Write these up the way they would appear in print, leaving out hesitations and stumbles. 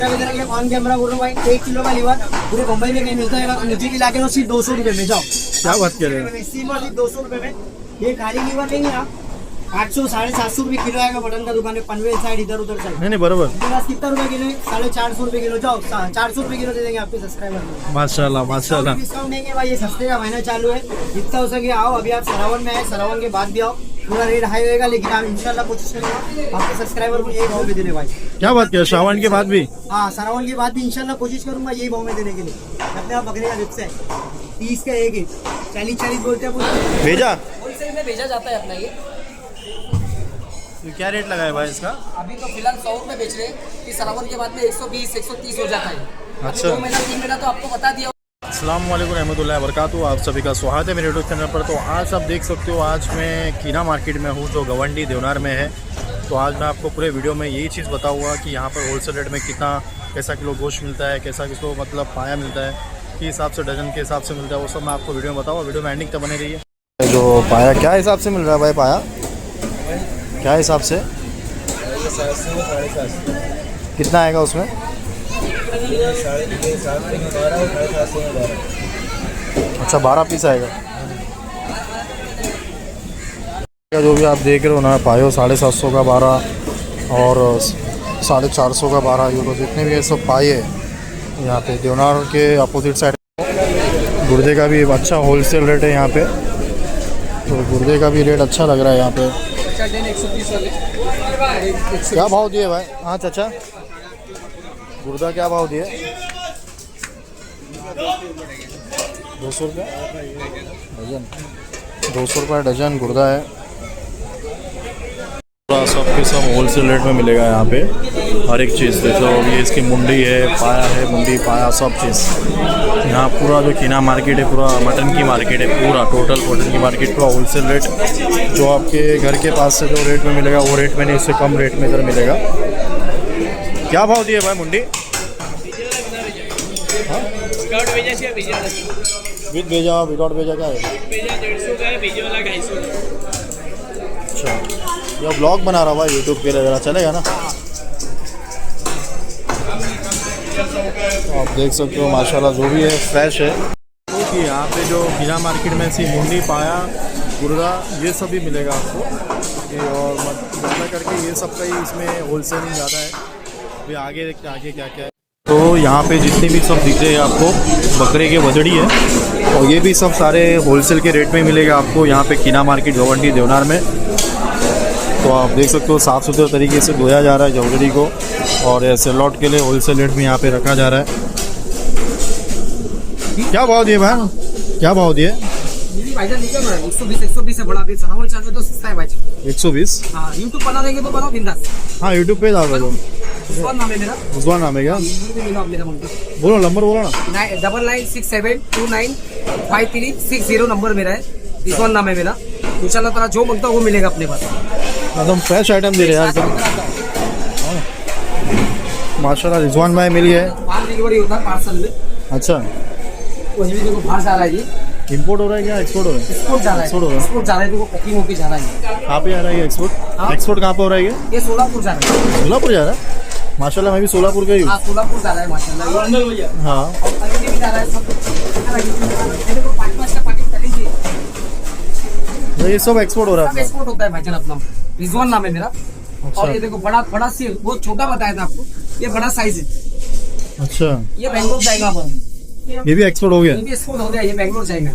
On camera बोल रहा हूँ भाई, 1 किलो का लीवर पूरे मुंबई में कहीं मिलता है, मुझे भी लाके सिर्फ 200 रुपए में। जाओ, क्या बात कर रहे हो? सिर्फ 200 रुपए में ये खाली लीवर लेंगे आप, 800 750 रुपए किलो आएगा मटन का दुकान में, पनवेल साइड इधर उधर साइड। नहीं बराबर। कितना रुपए किलो है? 450 रुपए किलो। जाओ 400 रुपए किलो दे देंगे आपके सब्सक्राइबर को। माशाल्लाह माशाल्लाह। डिस्काउंट देंगे भाई, ये सस्ते का महीना चालू है, जितना हो सके आओ। अभी आप सरावन में आए, सरावन के बाद भी आओ, पूरा रेट हाई होएगा, लेकिन आप इंशाल्लाह कोशिश करूंगा आपके सब्सक्राइबर को यही भाव में देने भाई। क्या बात किया, श्रावण के बाद भी? हाँ, सरावन के बाद भी इंशाल्लाह कोशिश करूंगा यही भाव में देने के लिए। अपने आप बकरे का रिप्स है 30 का एक 40 बोलते हैं, भेजा होलसेल में भेजा जाता है अपना। ये तो क्या रेट लगा है भाई इसका? अभी तो फिलहाल 100 रुपए बेच रहे हैं, कि सरावन के बाद में 120 130 हो जाता है। अच्छा। 2 महीना 3 महीना तो आपको बता दिया। अस्सलाम वालेकुम रहमतुल्लाहि व बरकातहू। आप सभी का स्वागत है मेरे यूट्यूब चैनल पर। तो आज आप देख सकते हो, आज मैं कीना मार्केट में हूँ जो गवंडी देवनार में है। तो आज मैं आपको पूरे वीडियो में यही चीज़ बताऊँगा कि यहाँ पर होलसेल रेट में कितना कैसा किलो गोश्त मिलता है, कैसा किलो मतलब पाया मिलता है, किस हिसाब से डजन के हिसाब से मिलता है, वो सब मैं आपको वीडियो में बताऊँगा। वीडियो में एंडिंग तक बने रही है। जो पाया क्या हिसाब से मिल रहा है भाई? पाया क्या हिसाब से? 700 कितना आएगा उसमें? 12 अच्छा 12 पीस आएगा। जो भी आप देख रहे हो ना, पायो 750 का 12 और 450 का 12, ये तो जितने भी ये सब पाए हैं यहाँ पे देवनार के अपोजिट साइड। गुर्दे का भी अच्छा होलसेल रेट है यहाँ पे, तो गुर्दे का भी रेट अच्छा लग रहा है यहाँ पे। क्या भाव दिए भाई? हाँ चाचा, गुर्दा क्या भाव दिए? 200 रुपये डजन। 200 रुपये डजन गुर्दा है। सब के सब होलसेल रेट में मिलेगा यहाँ पे हर एक चीज़। देखो ये इसकी मुंडी है, पाया है, मुंडी पाया सब चीज़ यहाँ। पूरा जो कीना मार्केट है, पूरा मटन की मार्केट है, पूरा टोटल मटन की मार्केट, पूरा होलसेल रेट। जो आपके घर के पास से जो रेट में मिलेगा वो रेट में नहीं, इससे कम रेट में इधर मिलेगा। क्या भाव दिए भाई मुंडी? विद भेजा विदाउट भेजा क्या है? अच्छा, ये ब्लॉग बना रहा भाई यूट्यूब के लिए, ज़रा चलेगा ना? तो आप देख सकते हो माशाल्लाह जो भी है फ्रेश है। तो यहाँ पे जो कीना मार्केट में सी मुंडी पाया गुर्दा ये सब भी मिलेगा आपको। ये और मतलब करके ये सब का ही इसमें होलसेलिंग ज़्यादा है। अभी आगे देखते आगे क्या क्या है। तो यहाँ पे जितने भी सब दिख रहे हैं आपको बकरे के वजड़ी है, और ये भी सब सारे होलसेल के रेट में मिलेगा आपको यहाँ पे कीना मार्केट गवंडी देवनार में। तो आप देख सकते हो साफ़ सुथरे तरीके से धोया जा रहा है जवड़ी को, और ऐसे लॉट के लिए होलसेल रेट में यहाँ पे रखा जा रहा है। क्या भाव दिए भाई? क्या भाव दिए? 120 से बड़ा बेच रहा हूं, चार्ज तो सस्ता है भाई। 120। हाँ, यूट्यूब बना देंगे तो बनाओ बिंदास। हाँ यूट्यूब पे डाल दो। उस्मान नाम है मेरा। उस्मान नाम है क्या? बोलो नंबर बोलो ना। 9967295360 नंबर मेरा है। उस्मान नाम है मेरा। इंशाल्लाह ताला जो मांगता वो मिलेगा अपने पास। एकदम फ्रेश आइटम दे रहे हैं यार माशाल्लाह। रिजवान भाई मिली है। बाहर डिलीवरी होता है पार्सल में। अच्छा, वही भी देखो बाहर जा रहा है। ये इंपोर्ट हो रहा है क्या एक्सपोर्ट हो रहा है? एक्सपोर्ट जा रहा है। एक्सपोर्ट जा रहा है, देखो पैकिंग होके जा रहा है। कहाँ पे आ रहा है एक्सपोर्ट? एक्सपोर्ट कहाँ पे हो रहा है ये सोलापुर जा रहा है। सोलापुर जा रहा है? माशाल्लाह मैं भी सोलापुर का ही हूँ। सोलापुर जा रहा है माशाल्लाह। हाँ, और भी जा रहा है सब। देखो 5-5 का पैकेट कर लीजिए। ये सब एक्सपोर्ट हो रहा सब है? एक्सपोर्ट होता है भाईजान अपना। रिजवान नाम है मेरा। अच्छा। और ये देखो बड़ा सी, बहुत छोटा बताया था आपको, ये बड़ा साइज है। अच्छा, ये बेंगलोर जाएगा अब। ये भी एक्सपोर्ट हो गया? ये भी एक्सपोर्ट हो गया, ये बेंगलोर जाएगा।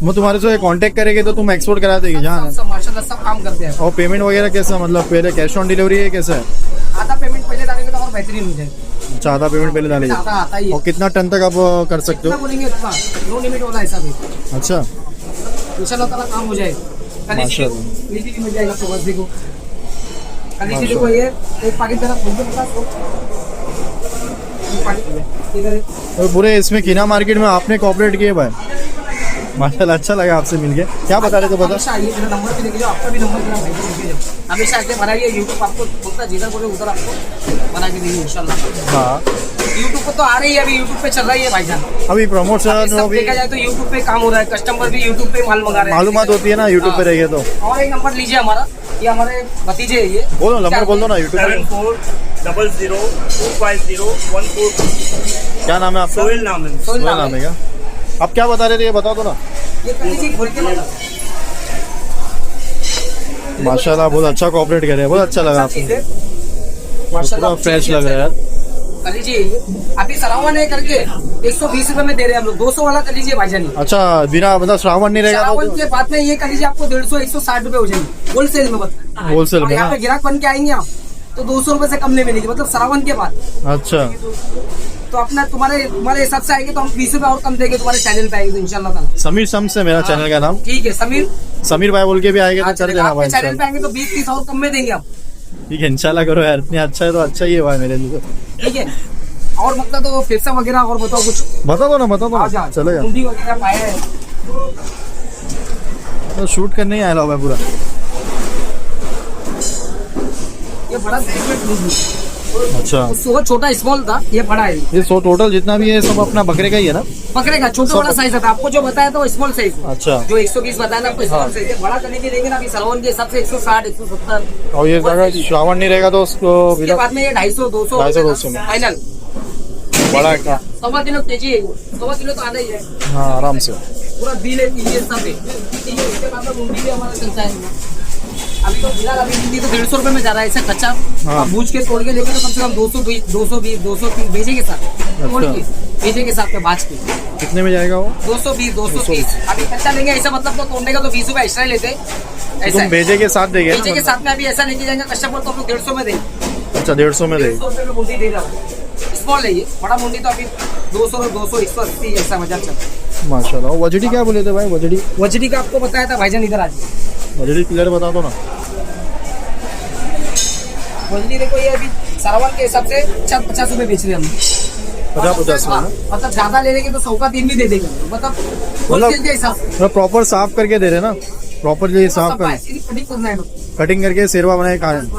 मैं तुम्हारे से कांटेक्ट करेंगे तो तुम एक्सपोर्ट करा देगी जहाँ? सब माशाल्लाह सब काम करते हैं। और पेमेंट वगैरह कैसा, मतलब पहले कैश ऑन डिलीवरी है कैसा है? आधा पेमेंट पहले डालेंगे तो और बेहतरीन हो जाएगा। अच्छा, आधा पेमेंट पहले डालेंगे। आधा आता ही है। और कितना टन तक आप कर सकते कितना हो? बोलेंगे उतना, नो लिमिट वाला ऐसा भी। अच्छा, इंशाल्लाह ताला काम हो जाएगा। माशाल्लाह। कलीजी भी मिल जाएगा तो बस देखो। कलीजी देखो, ये एक पैकेट तेरा बोल दो बता दो। तो पूरे इसमें कीना मार्केट में आपने कोऑपरेट किए भाई, माशाल्लाह अच्छा लगा आपसे मिलके। क्या बता रहे थे बता? हमेशा आइए, मेरा नंबर भी लेके जाओ, आपका भी नंबर मेरा भाई को लेके जाओ। हमेशा ऐसे बनाइए, यूट्यूब आपको बोलता जिधर बोले उधर आपको बना के देंगे इंशाल्लाह। हाँ, यूट्यूब पर तो आ रही है, अभी यूट्यूब पे चल रही है भाईजान। अभी प्रमोशन सब देखा जाए तो यूट्यूब पे काम हो रहा है, कस्टमर भी यूट्यूब पे माल मंगा रहे हैं। मालूमात होती है ना यूट्यूब पे रहिए तो। और एक नंबर लीजिए हमारा, ये हमारे भतीजे है। ये बोलो नंबर बोल दो ना यूट्यूब पे। 00250142। क्या नाम है आपका? सोहेल नाम है। सोहेल नाम है क्या? आप क्या बता रहे थे, ये बता दो ना। ये कलीजी खोल के लगा माशाल्लाह बहुत अच्छा कोऑपरेट कर रहे हैं, बहुत अच्छा लगा आपको, चीज़ है। पूरा माशाल्लाह फ्रेश लग रहा है। कलीजी अभी सरावन है करके 120 रुपए में दे रहे हैं हम लोग। 200 वाला कलीजी है भाईजान। अच्छा बिना मतलब श्रावण नहीं रहेगा सरावन तो के बाद में ये कलीजी आपको 150-160 रुपए हो जाएगी होलसेल में। बता होलसेल और में यहाँ ना? पे ग्राहक बन के आएंगे आप तो 200 रुपए से कम नहीं मिलेगी, मतलब सरावन के बाद। अच्छा तो अपना तुम्हारे हिसाब से आएगी तो हम 20 रुपए और कम देंगे तुम्हारे चैनल पे आएगी तो इंशाल्लाह ताला। समीर शम्स है मेरा चैनल का नाम। ठीक है समीर भाई बोल के भी आएगा तो चल देना आपके भाई चैनल पे इंशाल्लाह। आएंगे तो 20-30 और कम में देंगे आप। ठीक है इंशाल्लाह करो यार, इतनी अच्छा है तो अच्छा ही है भाई मेरे लिए। ठीक है और मतलब तो फेफसा वगैरह और बताओ कुछ। बता दो ना आजा चलेगा। मुंडी वगैरह पाया है तो शूट करने ही आया हुआ है पूरा। ये बड़ा साइज अच्छा वो छोटा स्मॉल था, ये बड़ा है। ये सो टोटल जितना भी है सब अपना बकरे का ही है ना? बकरे का छोटा बड़ा साइज था, आपको जो बताया था वो स्मॉल साइज। अच्छा जो 120 बताया ना आपको स्मॉल साइज है। बड़ा करने के देंगे ना अभी सरावन के हिसाब से 160 170। और ये अगर श्रावण नहीं रहेगा तो उसको उसके बाद में ये 250 200 250 में फाइनल। बड़ा का। 1.25 किलो तेजी है, 1.25 किलो तो आधा ही है। हाँ आराम से। पूरा बिल है ये सब है। ठीक है इसके बाद में मुंडी भी हमारा चलता है। अभी तो फिलहाल अभी मुंडी तो 150 रुपए में जा रहा है ऐसा कच्चा। हाँ। अब भूज के तोड़ के लेके तो कम से कम 220 230 भेजे के साथ तोड़ के भेजे के साथ में भाज के कितने में जाएगा वो? 220 अभी कच्चा लेंगे ऐसा मतलब तो तोड़ने का तो 20 रुपए एक्स्ट्रा लेते हैं। ऐसा तुम है। भेजे के साथ देंगे भेजे के ना? साथ में अभी ऐसा लेके जाएंगे कस्टमर तो हम लोग 150 में देंगे। अच्छा 150 में देंगे। 150 रुपए में मुंडी दे रहा हूँ। स्मॉल है ये, बड़ा मुंडी तो अभी 200 180 ऐसा बाजार चलता है। माशाल्लाह। और वजड़ी क्या बोले थे भाई? वजड़ी वजडी का आपको बताया था भाईजान, इधर आज वजड़ी क्लियर बता दो ना। वजडी देखो ये अभी सारावन के हिसाब से 50 रुपए बेच रहे हैं हम। 50 में हाँ, ना? मतलब ज्यादा ले लेंगे तो 100 का 3 भी दे देंगे, मतलब होलसेल के हिसाब से। मतलब प्रॉपर साफ करके दे रहे ना? प्रॉपरली साफ कर कटिंग करना है कटिंग करके शेरवा बनाए खा रहे हैं।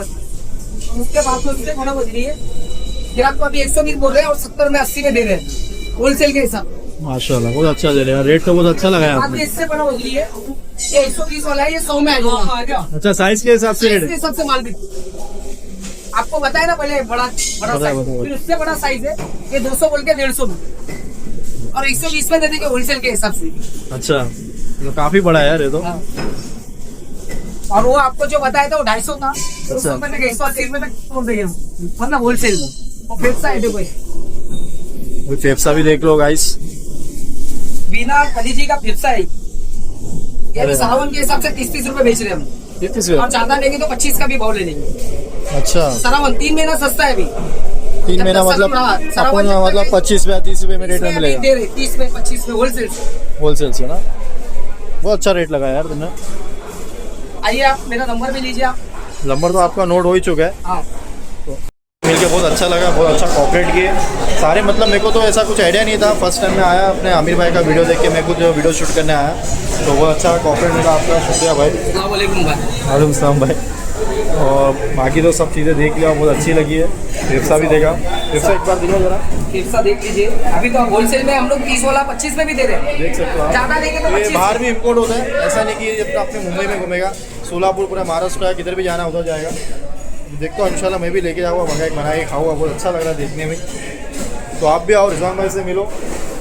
उसके बाद में उससे बड़ा वजडी है। ग्राहक को अभी 120 बोल रहे हैं और 70 में 80 में दे रहे हैं होलसेल के हिसाब। माशाल्लाह बहुत अच्छा दे रहे हैं, रेट तो बहुत अच्छा लगाया बाद में आपने। इससे बड़ा वजडी है, ये 120 वाला है, ये 100 में आ जाएगा। अच्छा साइज के हिसाब से रेट है। सबसे माल भी आपको बताया ना पहले, बड़ा बताया। साइज, फिर उससे बड़ा साइज है ये 200 बोल के 150 में और 120 में दे देंगे होलसेल के हिसाब से। अच्छा तो काफी बड़ा है यार ये तो। हाँ। और वो आपको जो बताया था वो 250 था, 200 रुपए में 180 रुपए तक तोड़ देंगे मतलब होलसेल में। और फेफसा है देखो, वो फेफसा भी देख लो गाइस। बिना कलीजी का फेफसा है ये। अरे। सावन के हिसाब से 30-30 रुपए बेच रहे हैं हम, कितने और ज्यादा लेंगे तो 25 का भी भाव ले लेंगे। अच्छा सावन 3 महीना सस्ता है अभी। 3 महीना मतलब अपन मतलब 25 या 30 रुपए में रेट में मिलेगा 30 में 25 में होलसेल से। होलसेल से ना? बहुत अच्छा रेट लगाया यार तुमने। आइए आप मेरा नंबर भी लीजिए आप। नंबर तो आपका नोट हो ही चुका है। हाँ मिलके बहुत अच्छा लगा, बहुत अच्छा कोऑपरेट किए सारे। मतलब मेरे को तो ऐसा कुछ आइडिया नहीं था, फर्स्ट टाइम मैं आया अपने आमिर भाई का वीडियो देख के मैं कुछ वीडियो शूट करने आया, तो बहुत अच्छा कोऑपरेट मिला आपका, शुक्रिया भाई। अस्सलाम वालेकुम भाई। वालेकुम सलाम भाई। और बाकी तो सब चीज़ें देख लिया, बहुत अच्छी लगी है। फेफसा भी देखा, फेफसा एक बार दिखा जरा, फेफसा देख लीजिए। अभी तो होलसेल में हम लोग 30 वाला 25 में भी दे रहे हैं। देख सकते हो ज्यादा लेंगे तो आप। ये 25। बाहर भी इम्पोर्ट होता है, ऐसा नहीं कि जब अपने मुंबई में घूमेगा, सोलापुर पूरा महाराष्ट्र है, किधर भी जाना उधर जाएगा। देखता हूँ इंशाल्लाह मैं भी लेके जाऊँगा, मंगा के बना के खाऊंगा, बहुत अच्छा लग रहा है देखने में। तो आप भी आओ, रिजवान भाई से मिलो।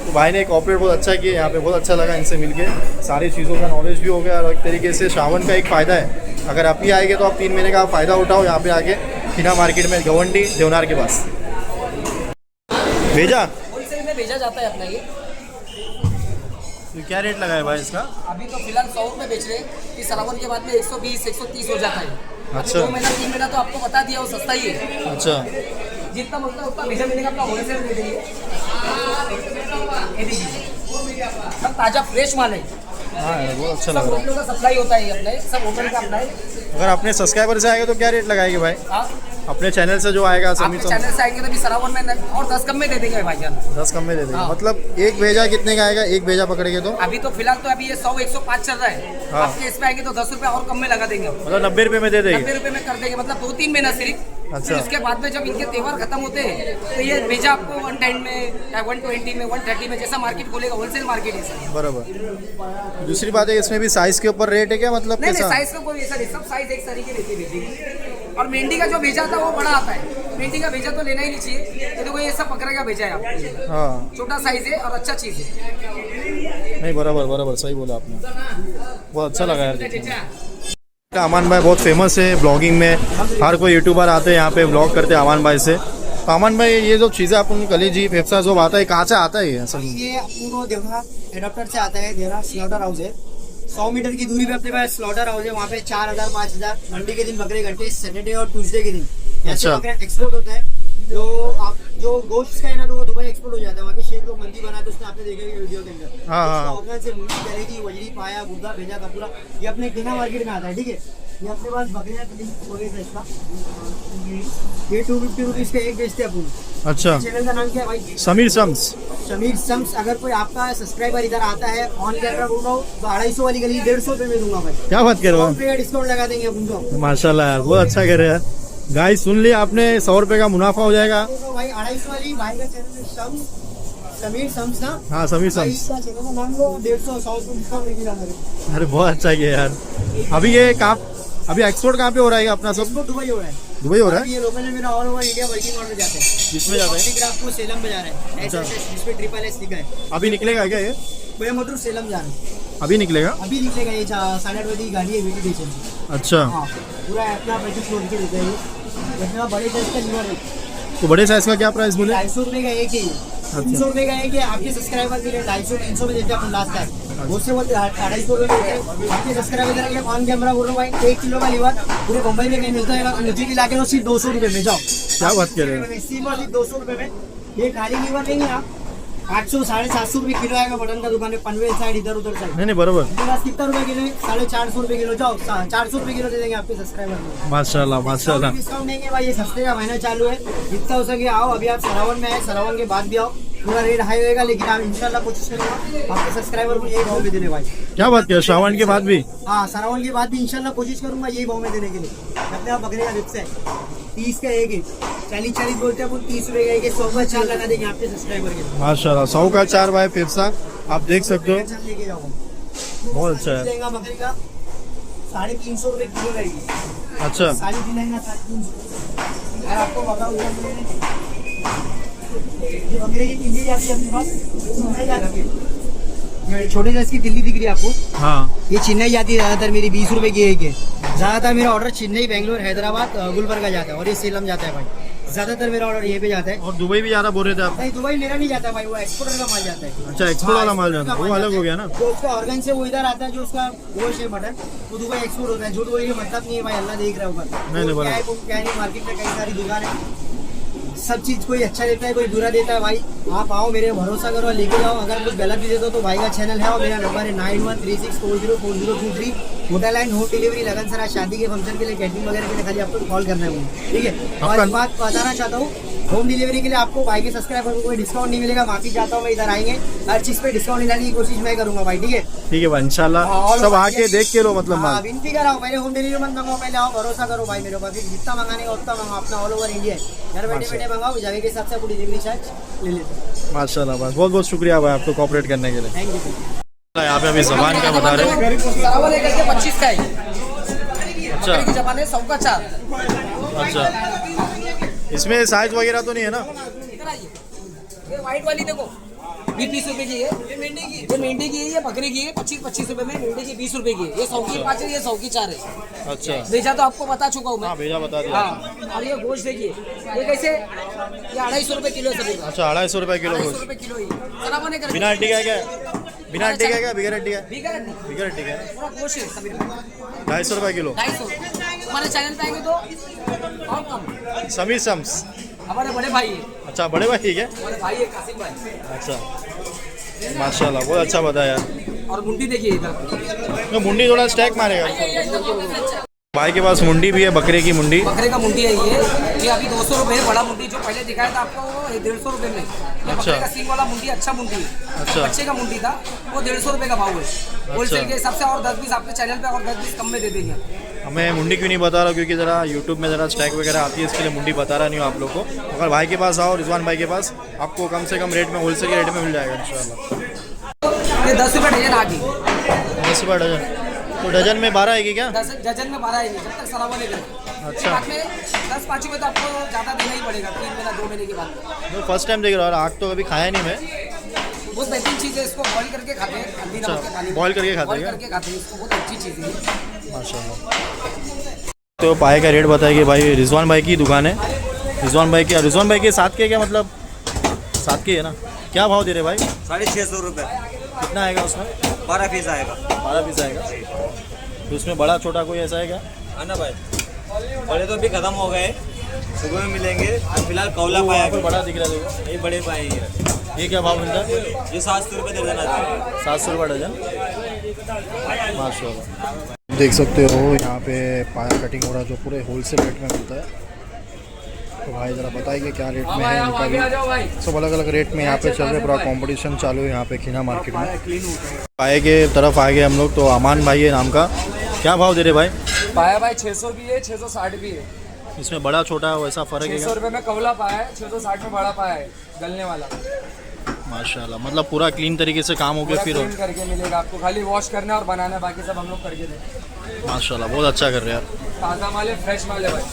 तो भाई ने कॉपरेट बहुत अच्छा किया यहाँ पे, बहुत अच्छा लगा इनसे मिलके, सारी चीज़ों का नॉलेज भी हो गया। और एक तरीके से श्रावण का एक फ़ायदा है, अगर आप ही आएंगे तो आप 3 महीने का फ़ायदा उठाओ यहाँ पे आके खीना मार्केट में, गवंडी देवनार के पास। भेजा होलसेल में भेजा जाता है अपना ये। तो क्या रेट लगा है भाई इसका? अभी तो फिलहाल 100 रुपये बेच रहे हैं, कि सावन के बाद में 120 130 हो जाता है। अच्छा। 2 महीना 3 महीना तो आपको बता दिया वो सस्ता ही है। अच्छा जितना बोलता है उतना भेजा मिलेगा, अपना होलसेल दे देंगे। ये देखिए सब ताज़ा फ्रेश माल है, हाँ यार बहुत अच्छा सब लग रहा है। होटलों का सप्लाई होता है अपने, सब होटल का अपना है। अगर अपने सब्सक्राइबर से आएगा तो क्या रेट लगाएंगे भाई? हाँ, अपने चैनल से जो आएगा आपके समीर चैनल से आएंगे तो भी सरावन में और 10 कम में दे देंगे भाईजान। 10 कम में दे देंगे। हाँ। मतलब एक भेजा कितने का आएगा? एक भेजा पकड़ेंगे तो अभी तो फिलहाल तो अभी ये 100 105 चल रहा है। हाँ। आपके इसमें आएंगे तो 10 रुपये और कम में लगा देंगे हम। मतलब 90 रुपये में दे 90 देंगे। रुपये में कर देंगे, मतलब 2-3 महीना सिर्फ। अच्छा। फिर उसके बाद में जब इनके त्योहार खत्म होते हैं तो ये भेजा आपको 110 में या 120 में 130 में जैसा मार्केट खोलेगा, होलसेल मार्केट है सर। बराबर। दूसरी बात है इसमें भी साइज के ऊपर रेट है क्या? मतलब नहीं नहीं, कैसा? साइज का कोई ऐसा नहीं, सब साइज एक तरीके रहती है। और मेंढी का जो भेजा था वो बड़ा आता है, पेंटिंग का भेजा तो लेना ही नहीं चाहिए। ये देखो ये सब बकरे का भेजा है आपको, हाँ छोटा साइज है और अच्छा चीज है। नहीं बराबर बराबर सही बोला आपने, बहुत अच्छा लगा यार देखने में। अमान भाई बहुत फेमस है ब्लॉगिंग में, हर कोई यूट्यूबर आते हैं यहाँ पे ब्लॉग करते हैं अमान भाई से। तो अमान भाई ये जो चीज़ें अपन कलेजी फेफसा जो आता है कहाँ से आता है ये असल में? ये अपने देवरा एडाप्टर से आता है। देवरा स्लॉटर हाउस है, 100 मीटर की दूरी पे अपने पास स्लॉटर हाउस है। वहाँ पे 4000 5000 मंडी के दिन बकरे घंटे, सैटरडे और ट्यूसडे के दिन ऐसे अच्छा। बकरे एक्सपोर्ट होता है। जो गोश्त का है ना, तो वो दुबई एक्सपोर्ट हो जाता है। वहाँ के शेख लोग मंदी बनाते हैं, उसने आपने देखा वीडियो के अंदर। हाँ, हाँ। ऑर्गन से मुंडी करेगी, वजरी पाया गुर्दा भेजा का पूरा, ये अपने किना मार्केट में आता है। ठीक है, ये अपने पास बकरियाँ इसका ये 250 रुपीज का एक बेचते हैं अपन। अच्छा, चैनल का नाम क्या है भाई? समीर सम्स। समीर सम्स। अगर कोई आपका सब्सक्राइबर इधर आता है ऑन कैमरा बोल रहा हूँ तो 250 वाली गली 150 रुपये में दूंगा भाई। क्या बात कर रहे हो? 100 रुपये का डिस्काउंट लगा देंगे अपन को। माशाल्लाह यार बहुत अच्छा कर रहे हैं यार। गाइस सुन लिया आपने, 100 रुपये का मुनाफा हो जाएगा। तो भाई 250 वाली भाई का चैनल है सम्स, समीर सम्स ना। हाँ समीर भाई सम्स। इसका चैनल का नाम लो, 150 100 डिस्काउंट लेके जाना। अरे बहुत अच्छा किया यार। अभी ये कहाँ, अभी एक्सपोर्ट कहाँ पे हो रहा है अपना सब? सबको दुबई हो रहा है। दुबई हो रहा है। ये लोकल में मेरा all over India working order जाते हैं। किसमें जाता है? फिर आपको सेलम में जा रहा है, अच्छा। जिसपे ट्रिपल एस लिखा है। अभी निकलेगा क्या ये? कोयम्बटूर सेलम जा रहा है, अभी निकलेगा? अभी निकलेगा। ये 8:30 बजे की गाड़ी है वेटिडेशन की। अच्छा, हाँ, पूरा अपना पैकेज छोड़ के देता है ये। इतना बड़े साइज का लीवर है, तो बड़े साइज का क्या प्राइस बोले? 250 रुपये का एक ही, 300 रुपये का एक है। आपके सब्सक्राइबर के लिए 250 300 में देते हैं अपन लास्ट टाइम। वो से वो 250 रुपये में देते हैं। आपके सब्सक्राइबर के लिए ऑन कैमरा बोल रहा हूँ भाई, 1 किलो का लीवर पूरे मुंबई में कहीं मिलता है, मुझे की लाके तो सिर्फ 200 रुपये में जाओ। क्या बात कर रहे हो? सिर्फ 200 रुपये में ये खाली लीवर लेंगे आप। 800 750 रुपये किलो आएगा मटन का दुकान में, पनवेल साइड इधर उधर साइड। नहीं नहीं बराबर। आपके पास कितना रुपये किलो है? 450 रुपये किलो। जाओ 400 रुपये किलो दे देंगे आपके सब्सक्राइबर को। माशाल्लाह माशाल्लाह। डिस्काउंट देंगे भाई, ये सस्ते का महीना चालू है। जितना हो सके आओ। अभी आप सरावन में आए, सरावन के बाद भी आओ, पूरा रेट हाई होएगा। लेकिन आप इंशाल्लाह कोशिश करूंगा आपके सब्सक्राइबर को यही भाव में देने भाई। क्या बात किया, श्रावण के बाद भी? हाँ, सरावन के बाद भी इंशाल्लाह कोशिश करूंगा यही भाव में देने के लिए। अपने आप बकरे का रिप्स है, 30 का एक है, 40 बोलते हैं अपन, 30 रुपये का एक है। 100 का 4 लगा देंगे आपके सब्सक्राइबर के लिए। माशाल्लाह 100 का 4 भाई फेफसा आप देख सकते हो, लेके जाओ, बहुत अच्छा है। देगा बकरी का 350 रुपये किलो रहेगी। अच्छा, 350 लेंगे, 350। और आपको बताऊँ ये बकरे की तिल्ली जाती है अपने पास, चेन्नई जाती है। छोटे साइज की तिल्ली दिख रही है आपको, हाँ ये चेन्नई जाती है ज़्यादातर। मेरी 20 रुपये की एक है। ज़्यादातर मेरा ऑर्डर चेन्नई, बेंगलोर, हैदराबाद, गुलबर्गा जाता है और ये सेलम जाता है भाई। ज़्यादातर मेरा ऑर्डर ये पे जाता है। और दुबई भी जा रहा बोल रहे थे आप? नहीं, दुबई मेरा नहीं जाता भाई, वो एक्सपोर्टर का माल जाता है। अच्छा, एक्सपोर्ट वाला माल जाता है, वो अलग हो गया ना। जो उसका ऑर्गन से वो इधर आता है, जो उसका गोश्त है मटन, वो दुबई एक्सपोर्ट होता है। झूठ बोलने का मतलब नहीं है भाई, अल्लाह देख रहा होगा। नहीं, वो बराबर। क्या है, वो क्या नहीं, मार्केट में कई सारी दुकान है, सब चीज कोई अच्छा देता है, कोई बुरा देता है भाई। आप आओ, मेरे भरोसा करो, लेके जाओ। अगर कुछ गलत भी देते हो तो भाई का चैनल है और मेरा नंबर है 9136404023। मोटा लाइन होम डिलीवरी, लगन सरा, शादी के फंक्शन के लिए, कैटरिंग वगैरह के लिए खाली आपको कॉल करना है मुझे, ठीक है। और एक बात बताना चाहता हूँ, होम डिलीवरी के लिए आपको भाई के सब्सक्राइबर को कोई डिस्काउंट नहीं मिलेगा। माफी चाहता हूँ, मैं इधर आएंगे हर चीज पे डिस्काउंट दिलाने की कोशिश मैं करूंगा भाई, ठीक है। ठीक है भाई, इंशाल्लाह सब आके देख के लो, मतलब हाँ, माल। विनती कर रहा हूँ, पहले होम डिलीवरी मत मंगाओ, पहले आओ, भरोसा करो भाई मेरे ऊपर। जितना मंगाने का उतना मंगाओ, अपना ऑल ओवर इंडिया है। घर बैठे बैठे मंगाओ, जगह के हिसाब से आपको डिलीवरी चार्ज ले लेते हैं। माशाल्लाह बस, बहुत बहुत शुक्रिया भाई आपको कोऑपरेट करने के लिए। Thank you. यहाँ पे अभी जबान का बता रहे हैं। सरावा लेकर के 25 का है। अच्छा बकरे की जबान है 100 का 4। अच्छा, इसमें साइज वगैरह तो नहीं है ना? इधर आइए, ये व्हाइट वाली देखो, ये 30 रुपए की है। ये मेंढी की है, ये बकरी की है। 25 रुपए में, मेंढी की 20 रुपए की है। ये 100 की 5 है, ये 100 की 4 है। अच्छा, भेजा तो आपको बता चुका हूँ मैं। हाँ भेजा बता दिया। हाँ, और ये गोश्त देखिए, ये कैसे, ये 250 रुपए किलो है सभी का। अच्छा, 250 रुपये किलो 250 गोश्त। रुपए किलो ही। सरावा नहीं कर बिना हड्डी का है क्या? बिना हड्डी का है क्या? बिगर हड्डी का है? बिगर नहीं, बिगर हड्डी का है। पूरा गोश्त है सभी का। 250 रुपये किलो। 250। हमारे चैनल पे आएंगे तो और कम। समीर सम्स, हमारे बड़े भाई है, अच्छा बड़े भाई ठीक है। हमारे भाई है कासिम भाई। अच्छा, माशाल्लाह बहुत अच्छा बताया। और मुंडी देखिए इधर, तो मुंडी थोड़ा स्टैक मारेगा। भाई के पास मुंडी भी है, बकरे की मुंडी। बकरे का मुंडी है ये अभी 200 रुपए है। बड़ा मुंडी जो पहले दिखाया था आपको, वो 150 रुपए में। ये बकरे का सींग वाला मुंडी अच्छा मुंडी है। अच्छा। बच्चे का मुंडी था, वो 150 रुपए का भाव है होलसेल के हिसाब से। और 10-20 आपके चैनल पे और 10-20 कम में दे देंगे। हमें मुंडी क्यों नहीं बता रहा, क्योंकि ज़रा यूट्यूब में ज़रा स्टैक वगैरह आती है, इसके लिए मुंडी बता रहा नहीं हूँ आप लोग को। अगर भाई के पास आओ, रिजवान भाई के पास, आपको कम से कम रेट में, होलसेल के रेट में मिल जाएगा इंशाल्लाह। ये 10 रुपए डजन आ गई। 10 रुपये डजन, तो डजन में 12 आएगी क्या? 10 डजन में 12 आएगी, जब तक सरावा लेकर। अच्छा। बाद में 10-5 रुपये तो आपको ज़्यादा देना ही पड़ेगा 3 महीना 2 महीने के बाद। फर्स्ट टाइम देख रहा हूँ, आग तो कभी खाया नहीं मैं। बहुत बेहतरीन चीज़ है, इसको बॉईल करके खाते हैं हल्दी नमक के पानी में। बॉईल करके खाते बॉईल हैं करके खाते हैं इसको, बहुत अच्छी चीज़ है ये। माशाल्लाह। तो पाए का रेट बताइए भाई, रिजवान भाई की दुकान है। रिजवान भाई के साथ के क्या मतलब साथ के है ना, क्या भाव दे रहे भाई? 650 रुपये, कितना आएगा उसमें? 12 पीस आएगा। 12 पीस आएगा। तो उसमें बड़ा छोटा कोई ऐसा है क्या? आना भाई, बड़े तो अभी खत्म हो गए, सुबह में मिलेंगे। फिलहाल कौला वो पाया वहाँ पे बड़ा दिख रहा है, ये बड़े पाए हैं। ये क्या भाव मिलता है? ये 700 रुपये दर्जन आता है। 700 रुपये डजन। माशाल्लाह। देख सकते हो यहाँ पे पाया कटिंग हो रहा है, जो पूरे होलसेल रेट में मिलता है। तो भाई ज़रा बताइए क्या रेट में है इनका भी। सब अलग अलग रेट में यहाँ पे चल रहे, पूरा कंपटीशन चालू है यहाँ पे खीना मार्केट में। पाए के तरफ आ गए हम लोग। तो अमान भाई है नाम का, क्या भाव दे रहे भाई? पाया भाई 600 भी है, 660 भी है। इसमें बड़ा छोटा वैसा फ़र्क है 600 क्या? रुपये में कवला पाया है, 660 में बड़ा पाया है गलने वाला। माशाल्लाह, मतलब पूरा क्लीन तरीके से काम हो गया फिर। क्लीन करके मिलेगा आपको, खाली वॉश करना है और बनाना है, बाकी सब हम लोग करके देंगे। माशाल्लाह बहुत अच्छा कर रहे हैं यार। ताज़ा माल है, फ्रेश माल है भाई।